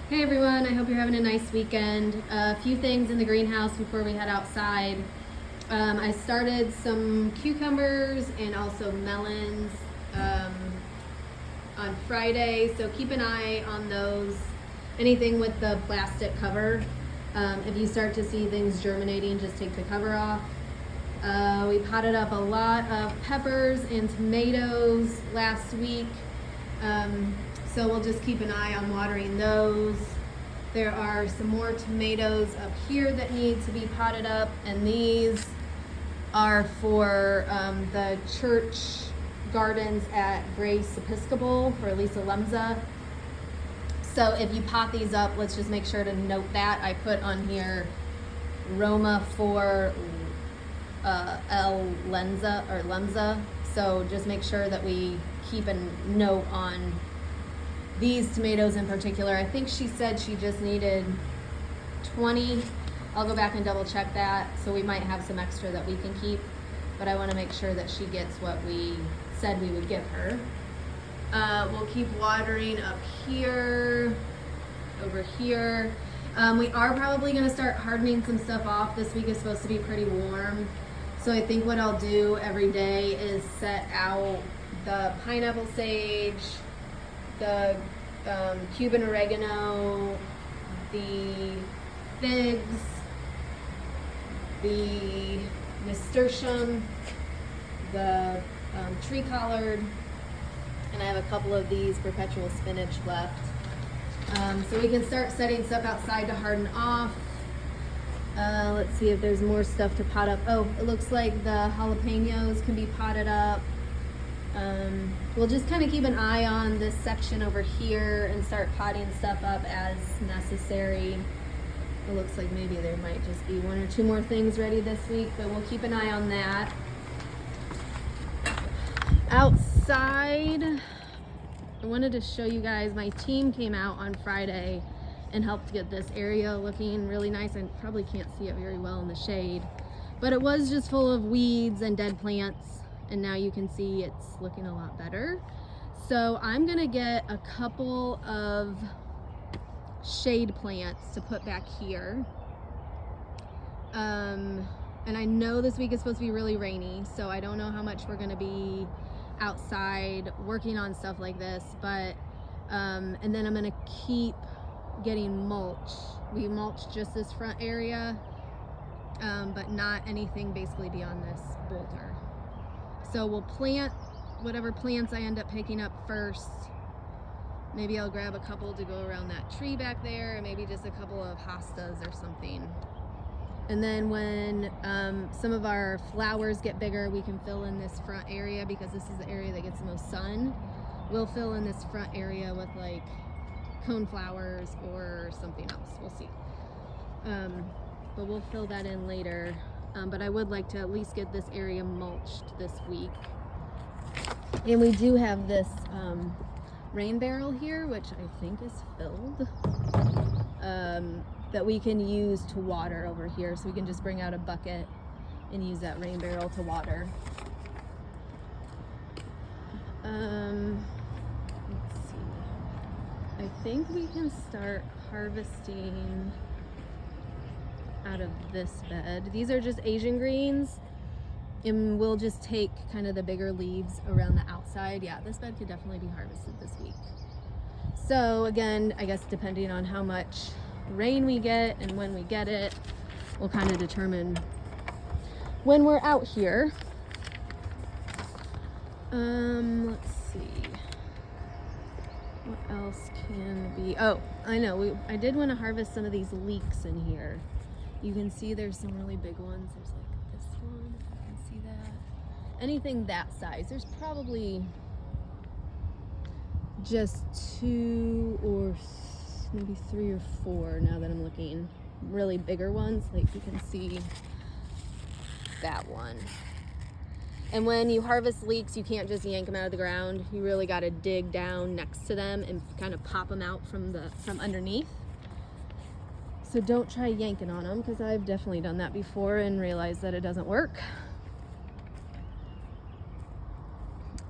Hey everyone, I hope you're having a nice weekend. A few things in the greenhouse before we head outside. I started some cucumbers and also melons on Friday, so keep an eye on those. Anything with the plastic cover. If you start to see things germinating, just take the cover off. We potted up a lot of peppers and tomatoes last week. So we'll just keep an eye on watering those. There are some more tomatoes up here that need to be potted up, and these are for the church gardens at Grace Episcopal for Lisa Lemza. So if you pot these up, let's just make sure to note that. I put on here Roma for L Lenza or Lemza. So just make sure that we keep a note on these tomatoes in particular. I think she said she just needed 20. I'll go back and double check that. So we might have some extra that we can keep, but I want to make sure that she gets what we said we would give her. We'll keep watering up here, over here. We are probably going to start hardening some stuff off. This week is supposed to be pretty warm. So I think what I'll do every day is set out the pineapple sage, the Cuban oregano, the figs, the nasturtium, the tree collard, and I have a couple of these perpetual spinach left. So we can start setting stuff outside to harden off. Let's see if there's more stuff to pot up. Oh, it looks like the jalapenos can be potted up. We'll just kind of keep an eye on this section over here and start potting stuff up as necessary. It looks like maybe there might just be one or two more things ready this week, but we'll keep an eye on that. Outside, I wanted to show you guys, my team came out on Friday and helped get this area looking really nice. I probably can't see it very well in the shade, but it was just full of weeds and dead plants. And now you can see it's looking a lot better. So I'm gonna get a couple of shade plants to put back here. And I know this week is supposed to be really rainy, so I don't know how much we're gonna be outside working on stuff like this, but, and then I'm gonna keep getting mulch. We mulch just this front area, but not anything basically beyond this boulder. So we'll plant whatever plants I end up picking up first. Maybe I'll grab a couple to go around that tree back there, and maybe just a couple of hostas or something. And then when some of our flowers get bigger, we can fill in this front area, because this is the area that gets the most sun. We'll fill in this front area with like cone flowers or something else. We'll see. But we'll fill that in later. But I would like to at least get this area mulched this week. And we do have this rain barrel here, which I think is filled, that we can use to water over here. So we can just bring out a bucket and use that rain barrel to water. Let's see. I think we can start harvesting out of this bed. These are just Asian greens, and we'll just take kind of the bigger leaves around the outside. Yeah, this bed could definitely be harvested this week. So again, I guess depending on how much rain we get and when we get it, will kind of determine when we're out here. Let's see. What else can be? Oh, I know. I did want to harvest some of these leeks in here. You can see there's some really big ones. There's like this one, if you can see that. Anything that size. There's probably just 2 or maybe 3 or 4 now that I'm looking. Really bigger ones, like you can see that one. And when you harvest leeks, you can't just yank them out of the ground. You really got to dig down next to them and kind of pop them out from underneath. So don't try yanking on them, because I've definitely done that before and realized that it doesn't work.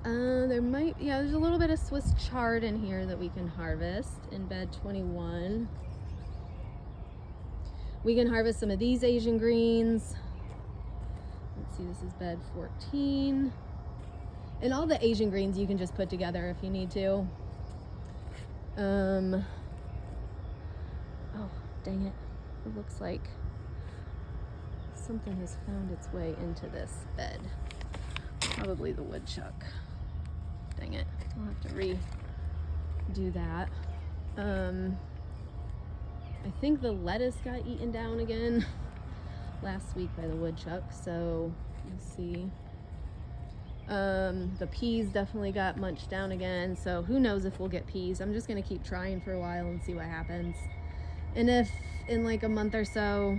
There's a little bit of Swiss chard in here that we can harvest in bed 21. We can harvest some of these Asian greens. Let's see, this is bed 14. And all the Asian greens you can just put together if you need to. Oh, dang it. It looks like something has found its way into this bed. Probably the woodchuck. Dang it. I'll have to redo that. I think the lettuce got eaten down again last week by the woodchuck, so let's see. The peas definitely got munched down again, so who knows if we'll get peas. I'm just gonna keep trying for a while and see what happens. And if in like a month or so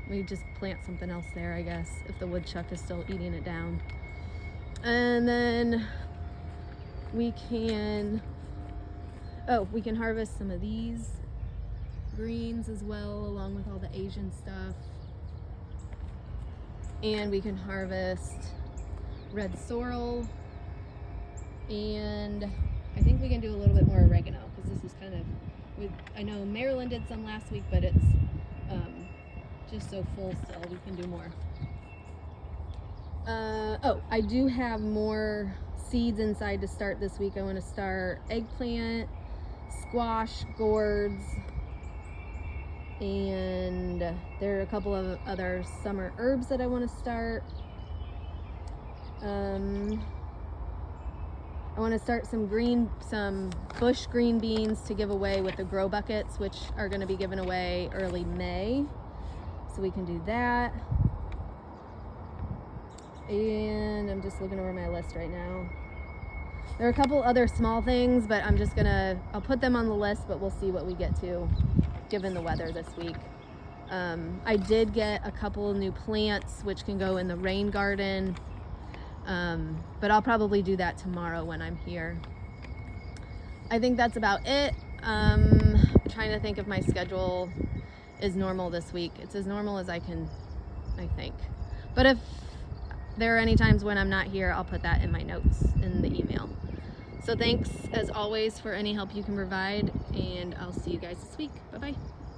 we just plant something else there, I guess, if the woodchuck is still eating it down. And then we can harvest some of these greens as well, along with all the Asian stuff. And we can harvest red sorrel, and I think we can do a little bit more oregano, because this is kind of, I know Marilyn did some last week, but it's just so full still. We can do more. I do have more seeds inside to start this week. I want to start eggplant, squash, gourds, and there are a couple of other summer herbs that I want to start. I want to start some bush green beans to give away with the grow buckets, which are going to be given away early May. So we can do that. And I'm just looking over my list right now. There are a couple other small things, but I'll put them on the list, but we'll see what we get to given the weather this week. I did get a couple new plants which can go in the rain garden, but I'll probably do that tomorrow when I'm here. I think that's about it. I'm trying to think if my schedule is normal this week. It's as normal as I think. But if there are any times when I'm not here, I'll put that in my notes in the email. So thanks as always for any help you can provide, and I'll see you guys this week. Bye-bye.